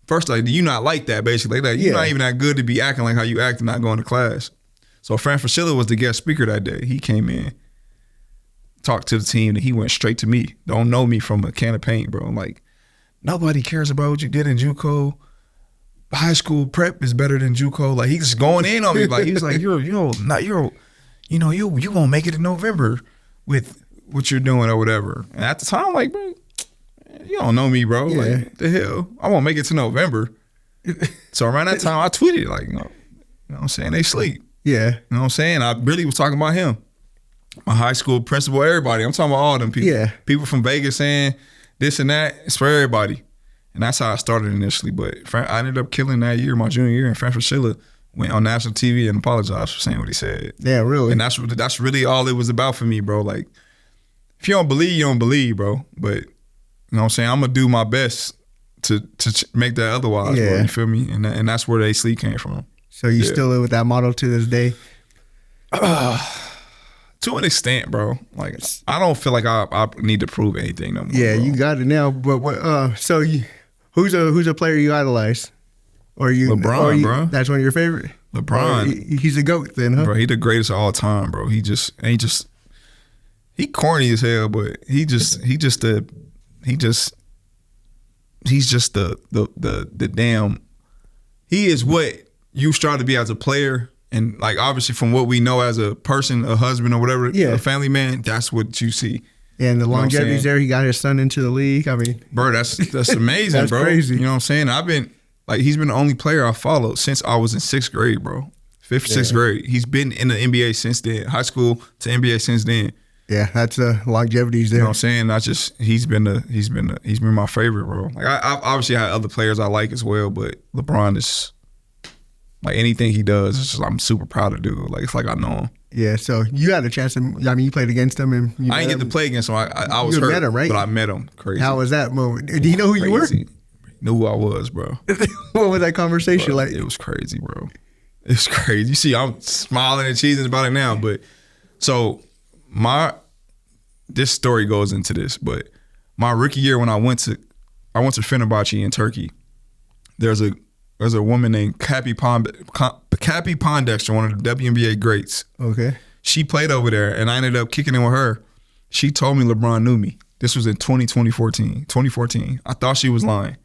first like, you not like that basically. Like, you're not even that good to be acting like how you act and not going to class. So Fran Fraschilla was the guest speaker that day. He came in, talked to the team, and he went straight to me. Don't know me from a can of paint, bro. I'm like, nobody cares about what you did in JUCO. High school prep is better than JUCO. Like, he's just going in on me. Like, he was like, you won't make it in November with what you're doing or whatever. And at the time, I'm like, bro, you don't know me, bro. Yeah. Like, the hell? I won't make it to November. So around that time, I tweeted, like, you know what I'm saying? They sleep. Yeah. You know what I'm saying? I really was talking about him. My high school principal, everybody. I'm talking about all them people. Yeah. People from Vegas saying this and that. It's for everybody. And that's how I started initially. But I ended up killing that year, my junior year, and Fran Fraschilla went on national TV and apologized for saying what he said. Yeah, really. And that's really all it was about for me, bro. Like, if you don't believe, you don't believe, bro. But, you know what I'm saying? I'm going to do my best to make that otherwise, bro. You feel me? And that's where they sleep came from. So you still live with that motto to this day? To an extent, bro. Like, I don't feel like I need to prove anything no more. Yeah, bro. you got it now. But who's a player you idolize? LeBron, bro. That's one of your favorite? LeBron. He's a GOAT then, huh? Bro, he the greatest of all time, bro. He corny as hell, but he's just the damn, he is what you strive to be as a player. And, like, obviously from what we know as a person, a husband or whatever, a family man, that's what you see. And the longevity's there. He got his son into the league. I mean, bro, that's amazing, that's bro. Crazy. You know what I'm saying? He's been the only player I followed since I was in 6th grade, bro. 5th, 6th grade. He's been in the NBA since then. High school to NBA since then. Yeah, that's longevity's there. You know what I'm saying? He's been my favorite, bro. Like, I obviously had other players I like as well, but LeBron is, like, anything he does, it's just, I'm super proud of dude. Like, it's like I know him. Yeah, so you had a chance to, you played against him. And I didn't get to play against him. I was hurt, met him, right? But I met him. Crazy. How was that moment? Do you know who you were? Knew who I was, bro. What was that conversation like? It was crazy, bro. It's crazy. You see, I'm smiling and cheesing about it now, but so this story goes into this, but my rookie year when I went to Fenerbahce in Turkey, there's a woman named Cappy Pondexter, one of the WNBA greats. Okay. She played over there, and I ended up kicking in with her. She told me LeBron knew me. This was in 2014. I thought she was lying.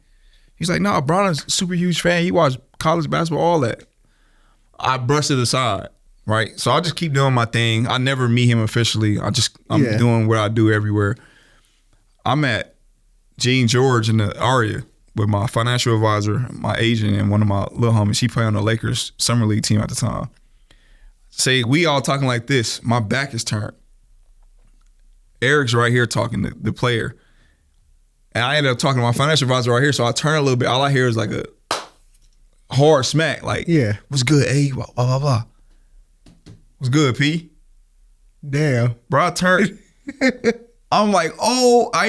He's like, no, LeBron's a super huge fan. He watched college basketball, all that. I brushed it aside, right? So I just keep doing my thing. I never meet him officially. I'm doing what I do everywhere. I'm at Gene George in the Aria with my financial advisor, my agent, and one of my little homies. He played on the Lakers summer league team at the time. Say, we all talking like this. My back is turned. Eric's right here talking to the player. And I ended up talking to my financial advisor right here, so I turn a little bit. All I hear is like a hard smack. Like, what's good, A? Blah, blah, blah. What's good, P? Damn. Bro, I turned. I'm like,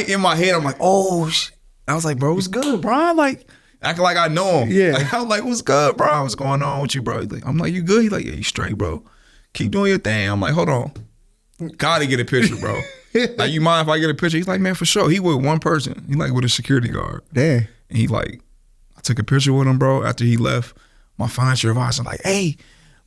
in my head, I'm like, oh, shit. I was like, bro, what's good, bro? Like, acting like I know him. Yeah. Like, I was like, what's good, bro? What's going on with you, bro? I'm like, you good? He's like, yeah, you straight, bro. Keep doing your thing. I'm like, hold on. Gotta get a picture, bro. Like, you mind if I get a picture? He's like, man, for sure. He with one person. He like with a security guard. Damn. And he like, I took a picture with him, bro. After he left, my financial advisor like, hey,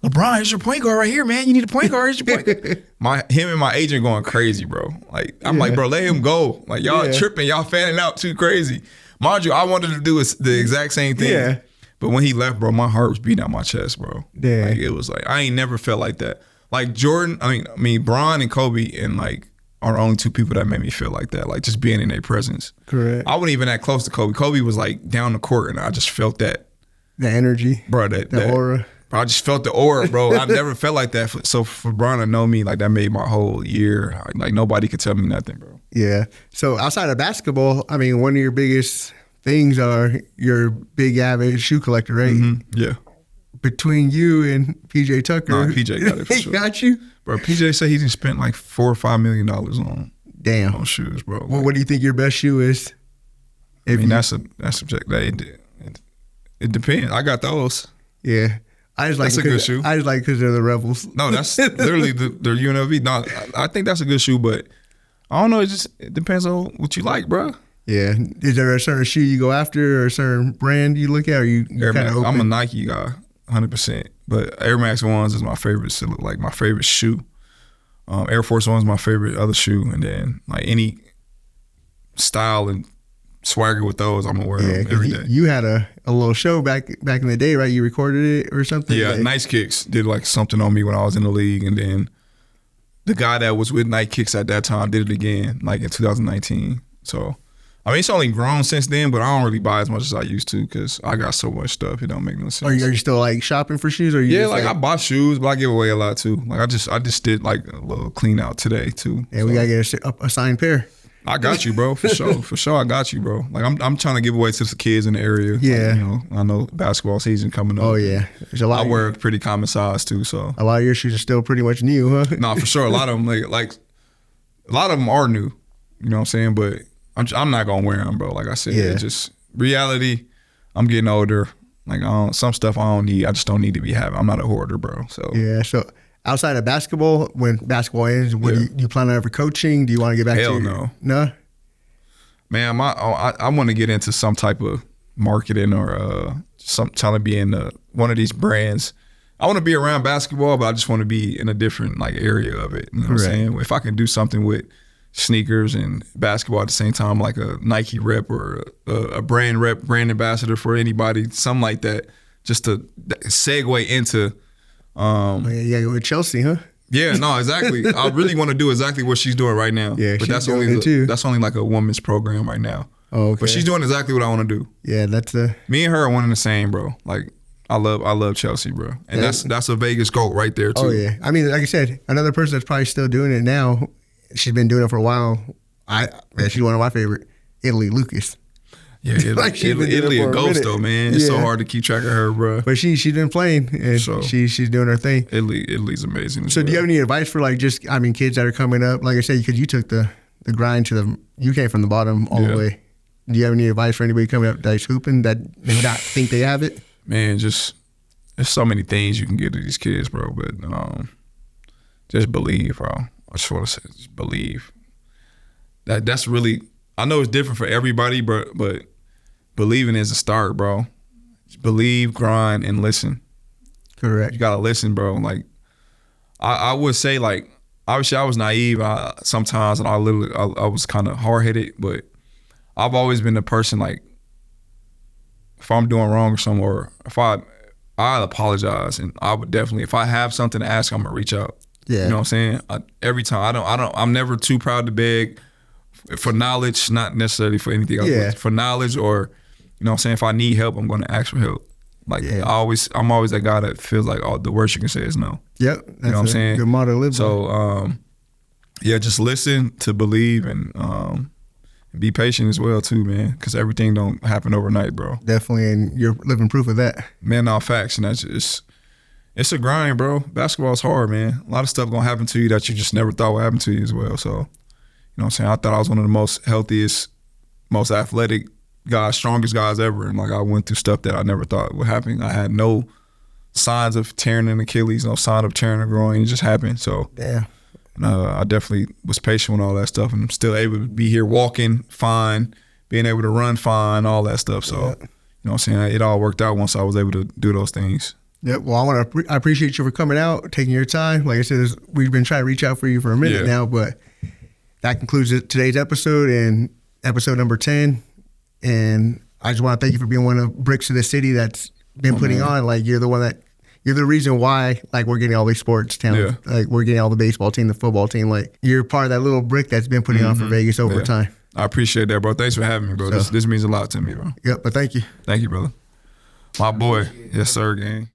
LeBron, here's your point guard right here, man. You need a point guard. Here's your point guard. Him and my agent going crazy, bro. Like, I'm like, bro, let him go. Like, y'all tripping. Y'all fanning out too crazy. Mind you, I wanted to do the exact same thing. Yeah. But when he left, bro, my heart was beating out my chest, bro. Yeah. Like, it was like, I ain't never felt like that. Like, Jordan, I mean, Bron and Kobe and, like, are the only two people that made me feel like that. Like, just being in their presence. Correct. I wasn't even that close to Kobe. Kobe was, like, down the court, and I just felt that. The energy. Bro, the aura. Bro, I just felt the aura, bro. I never felt like that. So for Bron to know me, like, that made my whole year. Like, nobody could tell me nothing, bro. Yeah. So outside of basketball, I mean, one of your biggest things are you're a big avid shoe collector, right? Mm-hmm. Yeah. Between you and PJ Tucker. No, PJ got it for sure. He got you? Bro, PJ said he just spent like $4 or $5 million on shoes, bro. Well, what do you think your best shoe is? That's subjective. It depends. I got those. Yeah. That's a good shoe. I just like because they're the Rebels. No, that's literally the UNLV. No, I think that's a good shoe, but I don't know. It depends on what you like, bro. Yeah. Is there a certain shoe you go after or a certain brand you look at? Or you kind of open? I'm a Nike guy, 100%. But Air Max 1s is my favorite, like my favorite shoe. Air Force 1 is my favorite other shoe. And then like any style and swagger with those, I'm gonna wear them every day. You had a little show back in the day, right? You recorded it or something? Yeah, like, Nice Kicks did like something on me when I was in the league. And then the guy that was with Night Kicks at that time did it again, like in 2019. So, I mean, it's only grown since then, but I don't really buy as much as I used to because I got so much stuff. It don't make no sense. Are you still like shopping for shoes? Or you yeah, like I buy shoes, but I give away a lot too. Like I just did like a little clean out today too. Yeah, so we gotta get a signed pair. I got you, bro, for sure. For sure, I got you, bro. Like I'm trying to give away to the kids in the area. Yeah, like, I know basketball season coming up. Oh yeah, there's a lot. I wear a pretty common size too, so a lot of your shoes are still pretty much new, huh? No, for sure. A lot of them, like a lot of them are new. You know what I'm saying? But I'm not gonna wear them, bro. Like I said, it's just reality. I'm getting older. Like some stuff I don't need. I just don't need to be having. I'm not a hoarder, bro. So yeah. So outside of basketball, when basketball ends, do you plan on ever coaching? Do you want to get back Hell to no. No? Man, I want to get into some type of marketing or trying to be in one of these brands. I want to be around basketball, but I just want to be in a different like area of it. You know what I'm saying? If I can do something with sneakers and basketball at the same time, like a Nike rep or a brand ambassador for anybody, something like that, just to segue into. Yeah, with Chelsea, huh? Yeah, no, exactly. I really want to do exactly what she's doing right now. Yeah, but that's only like a woman's program right now. Oh, okay. But she's doing exactly what I want to do. Yeah, me and her are one and the same, bro. Like I love Chelsea, bro, and that's a Vegas GOAT right there too. Oh yeah, I mean, like I said, another person that's probably still doing it now. She's been doing it for a while. She's one of my favorite. Italy Lucas. Yeah, Italy a ghost though, man. It's so hard to keep track of her, bro. But she's been playing and she's doing her thing. Italy's amazing. So do you have any advice for like just kids that are coming up? Like I said, because you took the grind you came from the bottom all the way. Do you have any advice for anybody coming up that's hooping that may not think they have it? Man, there's so many things you can get to these kids, bro. But just believe, bro. I just want to say, just believe. That's really. I know it's different for everybody, but believing is a start, bro. Just believe, grind, and listen. Correct. You gotta listen, bro. Like I would say, like obviously I was naive sometimes, and I was kind of hard headed, but I've always been the person like if I'm doing wrong or something, or if I apologize, and I would definitely, if I have something to ask, I'm gonna reach out. Yeah. You know what I'm saying? Every time I'm never too proud to beg for knowledge, not necessarily for anything else, but for knowledge, or you know what I'm saying, if I need help, I'm gonna ask for help. Like I'm always that guy that feels like the worst you can say is no. Yep. That's you know what I'm saying? Good motto to live by. So just listen to believe and be patient as well too, man, because everything don't happen overnight, bro. Definitely, and you're living proof of that. Man, all facts, and that's just, it's a grind, bro. Basketball's hard, man. A lot of stuff gonna happen to you that you just never thought would happen to you as well. So, you know what I'm saying? I thought I was one of the most healthiest, most athletic guys, strongest guys ever, and like I went through stuff that I never thought would happen. I had no signs of tearing an Achilles, no sign of tearing a groin. It just happened. So, I definitely was patient with all that stuff, and I'm still able to be here walking fine, being able to run fine, all that stuff. So, you know what I'm saying? It all worked out once I was able to do those things. Yep. Well, I appreciate you for coming out, taking your time. Like I said, we've been trying to reach out for you for a minute now, but that concludes today's episode and episode number 10. And I just want to thank you for being one of the bricks of the city that's been putting on. Like you're the reason why like we're getting all these sports towns. Like we're getting all the baseball team, the football team. Like you're part of that little brick that's been putting on for Vegas over time. I appreciate that, bro. Thanks for having me, bro. This means a lot to me, bro. Yep, but thank you. Thank you, brother. My boy. Yes, sir, gang.